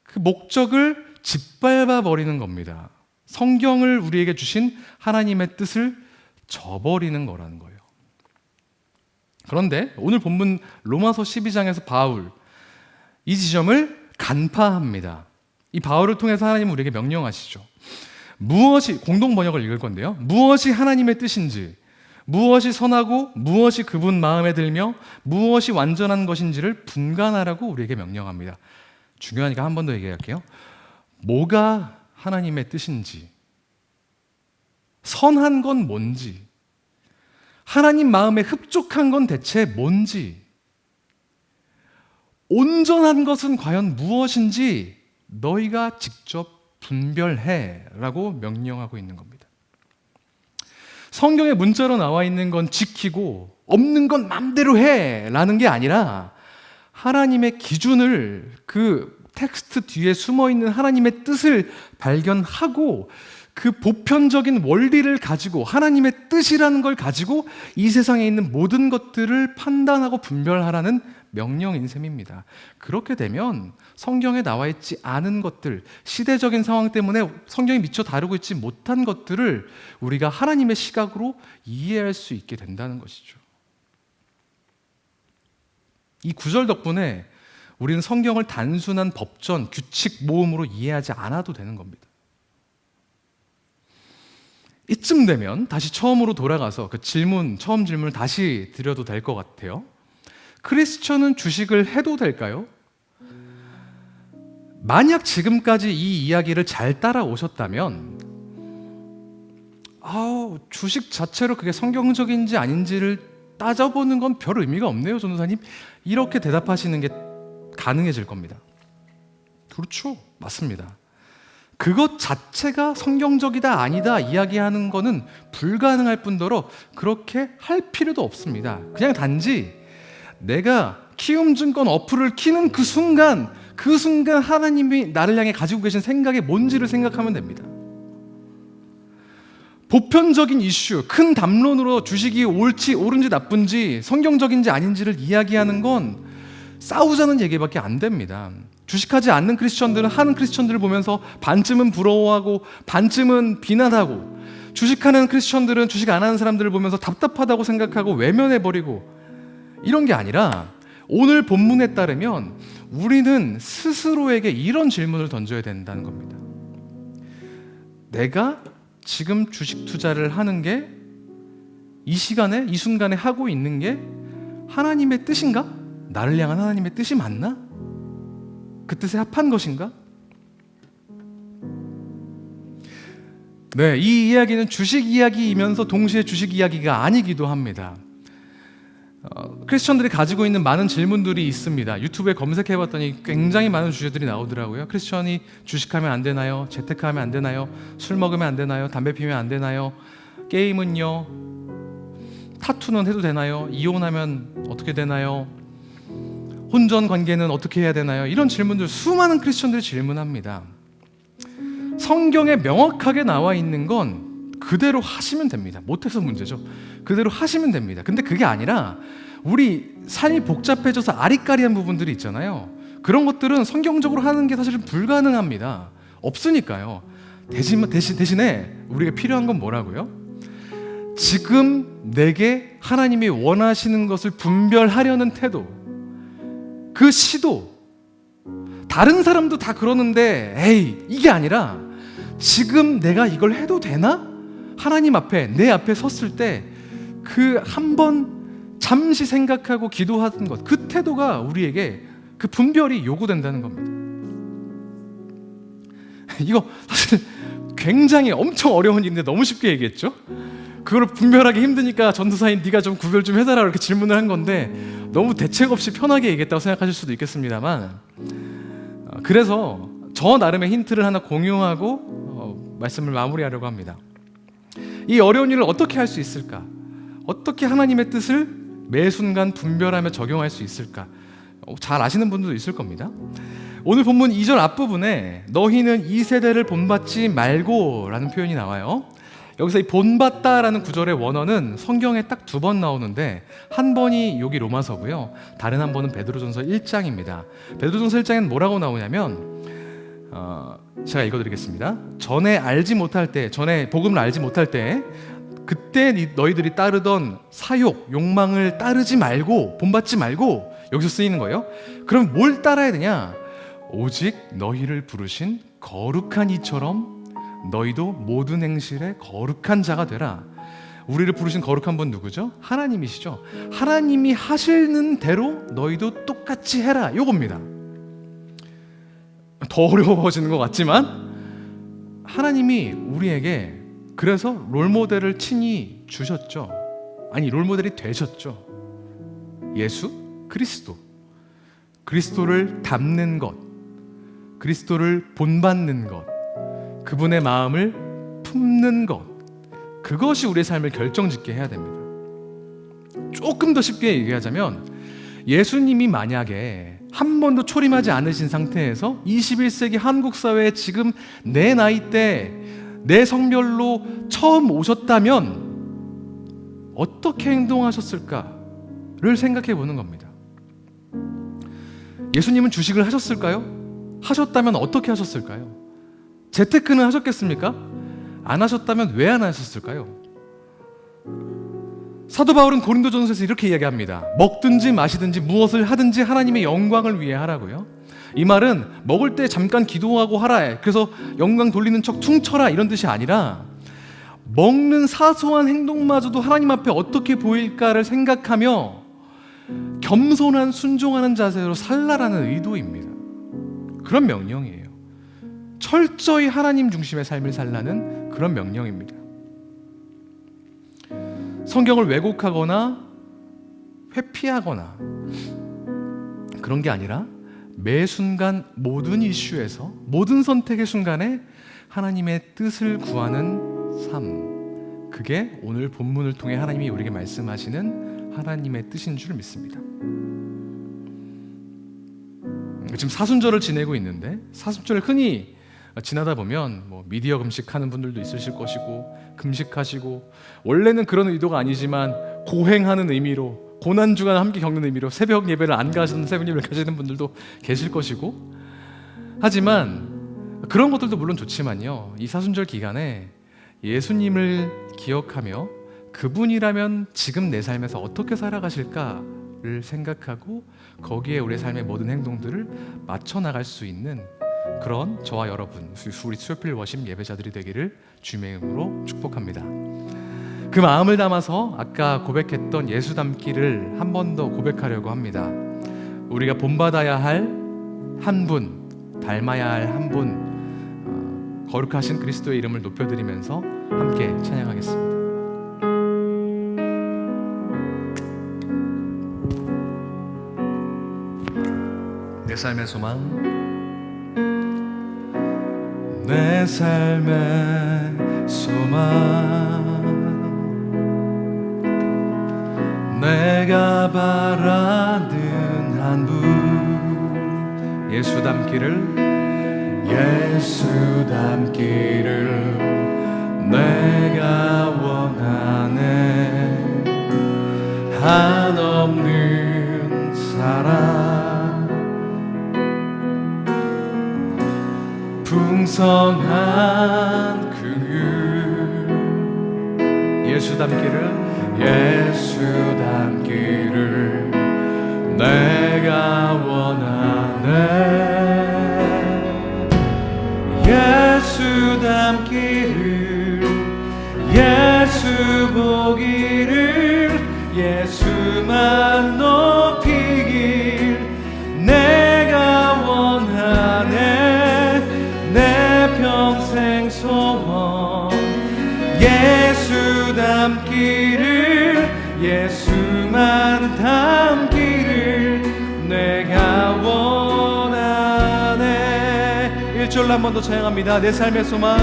그 목적을 짓밟아 버리는 겁니다. 성경을 우리에게 주신 하나님의 뜻을 저버리는 거라는 거예요. 그런데 오늘 본문 로마서 12장에서 바울 이 지점을 간파합니다. 이 바울을 통해서 하나님은 우리에게 명령하시죠. 무엇이, 공동 번역을 읽을 건데요, 무엇이 하나님의 뜻인지, 무엇이 선하고 무엇이 그분 마음에 들며 무엇이 완전한 것인지를 분간하라고 우리에게 명령합니다. 중요하니까 한 번 더 얘기할게요. 뭐가 하나님의 뜻인지, 선한 건 뭔지, 하나님 마음에 흡족한 건 대체 뭔지, 온전한 것은 과연 무엇인지 너희가 직접 분별해라고 명령하고 있는 겁니다. 성경에 문자로 나와 있는 건 지키고 없는 건 맘대로 해라는 게 아니라 하나님의 기준을, 그 텍스트 뒤에 숨어 있는 하나님의 뜻을 발견하고 그 보편적인 원리를 가지고 하나님의 뜻이라는 걸 가지고 이 세상에 있는 모든 것들을 판단하고 분별하라는 명령인 셈입니다. 그렇게 되면 성경에 나와 있지 않은 것들, 시대적인 상황 때문에 성경이 미처 다루고 있지 못한 것들을 우리가 하나님의 시각으로 이해할 수 있게 된다는 것이죠. 이 구절 덕분에 우리는 성경을 단순한 법전, 규칙 모음으로 이해하지 않아도 되는 겁니다. 이쯤 되면 다시 처음으로 돌아가서 그 처음 질문을 다시 드려도 될 것 같아요. 크리스천은 주식을 해도 될까요? 만약 지금까지 이 이야기를 잘 따라오셨다면 주식 자체로 그게 성경적인지 아닌지를 따져보는 건 별 의미가 없네요, 전도사님. 이렇게 대답하시는 게 가능해질 겁니다. 그렇죠, 맞습니다. 그것 자체가 성경적이다 아니다 이야기하는 거는 불가능할 뿐더러 그렇게 할 필요도 없습니다. 그냥 단지 내가 키움증권 어플을 키는 그 순간 하나님이 나를 향해 가지고 계신 생각이 뭔지를 생각하면 됩니다. 보편적인 이슈, 큰 담론으로 주식이 옳은지 나쁜지 성경적인지 아닌지를 이야기하는 건 싸우자는 얘기밖에 안 됩니다. 주식하지 않는 크리스천들은 하는 크리스천들을 보면서 반쯤은 부러워하고 반쯤은 비난하고, 주식하는 크리스천들은 주식 안 하는 사람들을 보면서 답답하다고 생각하고 외면해버리고, 이런 게 아니라 오늘 본문에 따르면 우리는 스스로에게 이런 질문을 던져야 된다는 겁니다. 내가 지금 주식 투자를 하는 게 이 시간에, 이 순간에 하고 있는 게 하나님의 뜻인가? 나를 향한 하나님의 뜻이 맞나? 그 뜻에 합한 것인가? 네, 이 이야기는 주식 이야기이면서 동시에 주식 이야기가 아니기도 합니다. 크리스천들이 가지고 있는 많은 질문들이 있습니다. 유튜브에 검색해봤더니 굉장히 많은 주제들이 나오더라고요. 크리스천이 주식하면 안 되나요? 재테크하면 안 되나요? 술 먹으면 안 되나요? 담배 피우면 안 되나요? 게임은요? 타투는 해도 되나요? 이혼하면 어떻게 되나요? 혼전 관계는 어떻게 해야 되나요? 이런 질문들 수많은 크리스천들이 질문합니다. 성경에 명확하게 나와 있는 건 그대로 하시면 됩니다. 못해서 문제죠. 그대로 하시면 됩니다. 근데 그게 아니라 우리 삶이 복잡해져서 아리까리한 부분들이 있잖아요. 그런 것들은 성경적으로 하는 게 사실은 불가능합니다. 없으니까요. 대신에 우리가 필요한 건 뭐라고요? 지금 내게 하나님이 원하시는 것을 분별하려는 태도, 그 시도, 다른 사람도 다 그러는데 에이 이게 아니라 지금 내가 이걸 해도 되나? 하나님 앞에, 내 앞에 섰을 때 그 한 번 잠시 생각하고 기도하는 것, 그 태도가 우리에게 그 분별이 요구된다는 겁니다. 이거 사실 굉장히 엄청 어려운 일인데 너무 쉽게 얘기했죠? 그걸 분별하기 힘드니까 전도사인 네가 좀 구별 좀 해달라 이렇게 질문을 한 건데 너무 대책 없이 편하게 얘기했다고 생각하실 수도 있겠습니다만, 그래서 저 나름의 힌트를 하나 공유하고 말씀을 마무리하려고 합니다. 이 어려운 일을 어떻게 할 수 있을까? 어떻게 하나님의 뜻을 매 순간 분별하며 적용할 수 있을까? 잘 아시는 분들도 있을 겁니다. 오늘 본문 2절 앞부분에 너희는 이 세대를 본받지 말고 라는 표현이 나와요. 여기서 이 본받다라는 구절의 원어는 성경에 딱 2번 나오는데, 한 번이 여기 로마서고요, 다른 한 번은 베드로전서 1장입니다. 베드로전서 1장에는 뭐라고 나오냐면 제가 읽어드리겠습니다. 전에 복음을 알지 못할 때 그때 너희들이 따르던 사욕, 욕망을 따르지 말고, 본받지 말고, 여기서 쓰이는 거예요. 그럼 뭘 따라야 되냐? 오직 너희를 부르신 거룩한 이처럼 너희도 모든 행실에 거룩한 자가 되라. 우리를 부르신 거룩한 분 누구죠? 하나님이시죠. 하나님이 하시는 대로 너희도 똑같이 해라, 요겁니다. 더 어려워지는 것 같지만 하나님이 우리에게 그래서 롤모델을 친히 주셨죠. 아니, 롤모델이 되셨죠. 예수 그리스도, 그리스도를 닮는 것, 그리스도를 본받는 것, 그분의 마음을 품는 것, 그것이 우리의 삶을 결정짓게 해야 됩니다. 조금 더 쉽게 얘기하자면, 예수님이 만약에 한 번도 초림하지 않으신 상태에서 21세기 한국 사회에 지금 내 나이 때 내 성별로 처음 오셨다면 어떻게 행동하셨을까를 생각해 보는 겁니다. 예수님은 주식을 하셨을까요? 하셨다면 어떻게 하셨을까요? 재테크는 하셨겠습니까? 안 하셨다면 왜 안 하셨을까요? 사도 바울은 고린도전서에서 이렇게 이야기합니다. 먹든지 마시든지 무엇을 하든지 하나님의 영광을 위해 하라고요. 이 말은 먹을 때 잠깐 기도하고 하라, 그래서 영광 돌리는 척 퉁쳐라, 이런 뜻이 아니라 먹는 사소한 행동마저도 하나님 앞에 어떻게 보일까를 생각하며 겸손한 순종하는 자세로 살라라는 의도입니다. 그런 명령이에요. 철저히 하나님 중심의 삶을 살라는 그런 명령입니다. 성경을 왜곡하거나 회피하거나 그런 게 아니라 매 순간 모든 이슈에서, 모든 선택의 순간에 하나님의 뜻을 구하는 삶, 그게 오늘 본문을 통해 하나님이 우리에게 말씀하시는 하나님의 뜻인 줄 믿습니다. 지금 사순절을 지내고 있는데, 사순절을 흔히 지나다 보면 미디어 금식하는 분들도 있으실 것이고, 금식하시고, 원래는 그런 의도가 아니지만 고행하는 의미로, 고난주간 함께 겪는 의미로 새벽 예배를 안 가시는, 새벽 예배를 가시는 분들도 계실 것이고, 하지만 그런 것들도 물론 좋지만요, 이 사순절 기간에 예수님을 기억하며 그분이라면 지금 내 삶에서 어떻게 살아가실까를 생각하고 거기에 우리의 삶의 모든 행동들을 맞춰 나갈 수 있는 그런 저와 여러분, 우리 수요필 워십 예배자들이 되기를 주님의 이름으로 축복합니다. 그 마음을 담아서 아까 고백했던 예수 닮기를 한 번 더 고백하려고 합니다. 우리가 본받아야 할 한 분, 닮아야 할 한 분, 거룩하신 그리스도의 이름을 높여드리면서 함께 찬양하겠습니다. 내 삶의 소망, 내 삶의 소망, 내가 바라는 한 분, 예수 닮기를, 예수 닮기를 내가 원하네. 한없는 사랑, 풍성한 긍휼, 예수 닮기를, 예수 닮기를 내가 원하네. 예수 닮기를, 예수 보기를, 예수만 높이길 내가 원하네. 내 평생 소원 예수 닮기를, 예수만 닮기를 내가 원하네. 1절로 한 번 더 찬양합니다. 내 삶의 소망,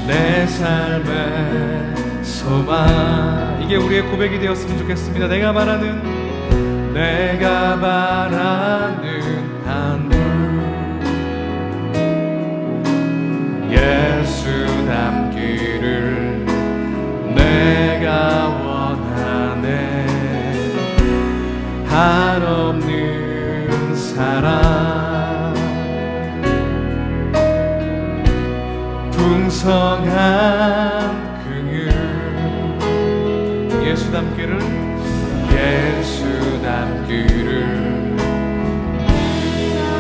내 삶의 소망. 이게 우리의 고백이 되었으면 좋겠습니다. 내가 바라는 한 분, 예수 닮기를 내가 원하네. 한없는 사랑, 풍성한 긍휼, 예수 닮기를, 예수 닮기를.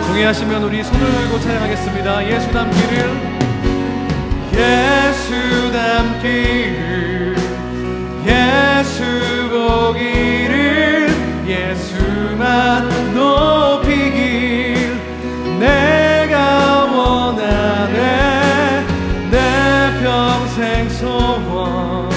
동의하시면 우리 손을 들고 찬양하겠습니다. 예수 닮기를, 예수 닮기를, 예수 보기를, 예수만 높이길 내가 원하네. 내 평생 소원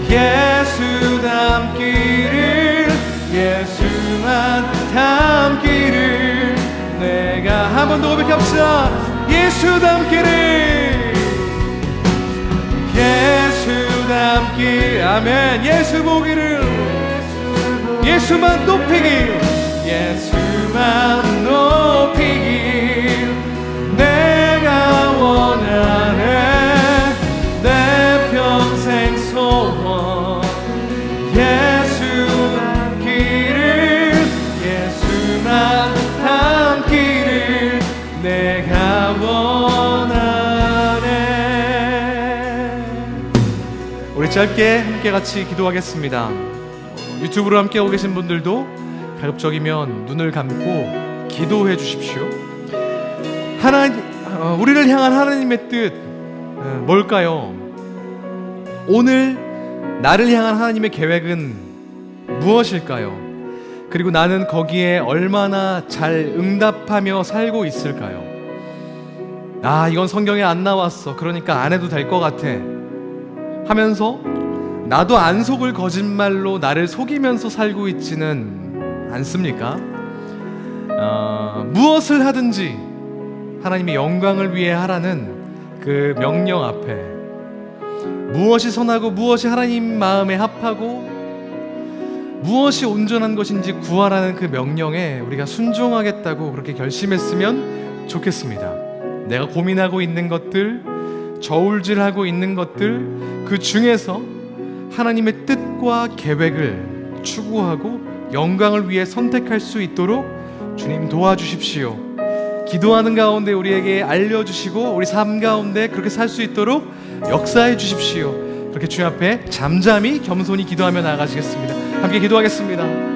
예수 닮기를, 예수만 닮기를 내가. 한 번 더 고백합시다. 예수 닮기를, 예수 닮기. 아멘. 예수 보기를, 예수만 높이길, 예수만 높이길 내가 원하네. 내 평생 소원 예수 닮기를, 예수만 닮기를 내가 원하네. 우리 짧게 함께 같이 기도하겠습니다. 유튜브로 함께 오고 계신 분들도 가급적이면 눈을 감고 기도해 주십시오. 우리를 향한 하나님의 뜻 뭘까요? 오늘 나를 향한 하나님의 계획은 무엇일까요? 그리고 나는 거기에 얼마나 잘 응답하며 살고 있을까요? 이건 성경에 안 나왔어, 그러니까 안 해도 될 것 같아 하면서 나도 안 속을 거짓말로 나를 속이면서 살고 있지는 않습니까? 무엇을 하든지 하나님의 영광을 위해 하라는 그 명령 앞에, 무엇이 선하고 무엇이 하나님 마음에 합하고 무엇이 온전한 것인지 구하라는 그 명령에 우리가 순종하겠다고 그렇게 결심했으면 좋겠습니다. 내가 고민하고 있는 것들, 저울질하고 있는 것들, 그 중에서 하나님의 뜻과 계획을 추구하고 영광을 위해 선택할 수 있도록 주님 도와주십시오. 기도하는 가운데 우리에게 알려주시고 우리 삶 가운데 그렇게 살 수 있도록 역사해 주십시오. 그렇게 주님 앞에 잠잠히 겸손히 기도하며 나아가시겠습니다. 함께 기도하겠습니다.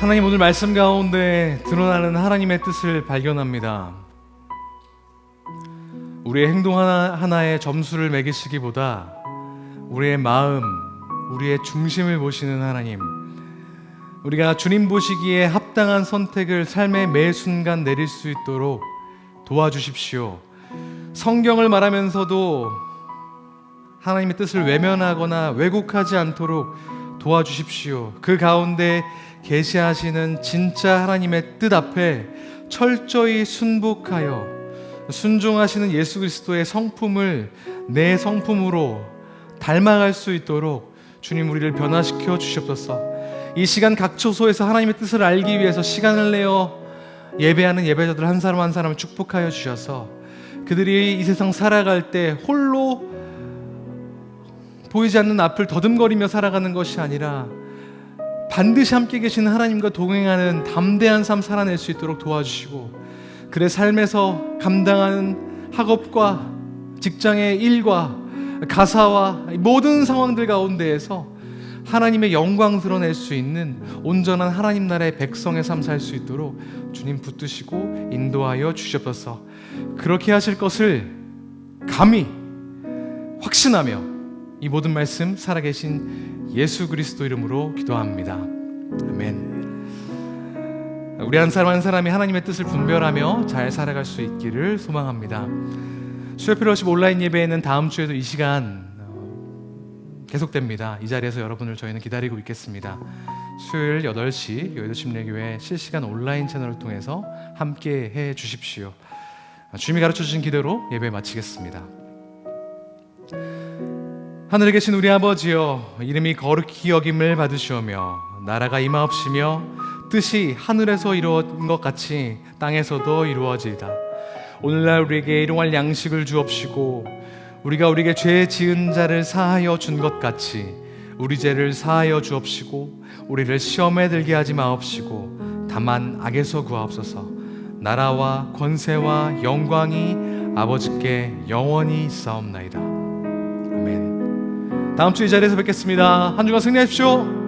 하나님, 오늘 말씀 가운데 드러나는 하나님의 뜻을 발견합니다. 우리의 행동 하나하나에 점수를 매기시기보다 우리의 마음, 우리의 중심을 보시는 하나님, 우리가 주님 보시기에 합당한 선택을 삶의 매 순간 내릴 수 있도록 도와주십시오. 성경을 말하면서도 하나님의 뜻을 외면하거나 왜곡하지 않도록 도와주십시오. 그 가운데 계시하시는 진짜 하나님의 뜻 앞에 철저히 순복하여 순종하시는 예수 그리스도의 성품을 내 성품으로 닮아갈 수 있도록 주님 우리를 변화시켜 주시옵소서. 이 시간 각 초소에서 하나님의 뜻을 알기 위해서 시간을 내어 예배하는 예배자들 한 사람 한 사람을 축복하여 주셔서 그들이 이 세상 살아갈 때 홀로 보이지 않는 앞을 더듬거리며 살아가는 것이 아니라 반드시 함께 계신 하나님과 동행하는 담대한 삶 살아낼 수 있도록 도와주시고, 그의 삶에서 감당하는 학업과 직장의 일과 가사와 모든 상황들 가운데에서 하나님의 영광 드러낼 수 있는 온전한 하나님 나라의 백성의 삶 살 수 있도록 주님 붙드시고 인도하여 주시옵소서. 그렇게 하실 것을 감히 확신하며 이 모든 말씀 살아계신 예수 그리스도 이름으로 기도합니다. 아멘. 우리 한 사람 한 사람이 하나님의 뜻을 분별하며 잘 살아갈 수 있기를 소망합니다. 수요필러십 온라인 예배에는 다음 주에도 이 시간 계속됩니다. 이 자리에서 여러분을 저희는 기다리고 있겠습니다. 수요일 8시 여의도 침례교회 실시간 온라인 채널을 통해서 함께 해 주십시오. 주님이 가르쳐 주신 기대로 예배 마치겠습니다. 하늘에 계신 우리 아버지여, 이름이 거룩히 여김을 받으시오며 나라가 임하옵시며 뜻이 하늘에서 이루어진 것 같이 땅에서도 이루어지이다. 오늘날 우리에게 일용할 양식을 주옵시고 우리가 우리에게 죄 지은 자를 사하여 준 것 같이 우리 죄를 사하여 주옵시고 우리를 시험에 들게 하지 마옵시고 다만 악에서 구하옵소서. 나라와 권세와 영광이 아버지께 영원히 있사옵나이다. 아멘. 다음 주 이 자리에서 뵙겠습니다. 한 주간 승리하십시오.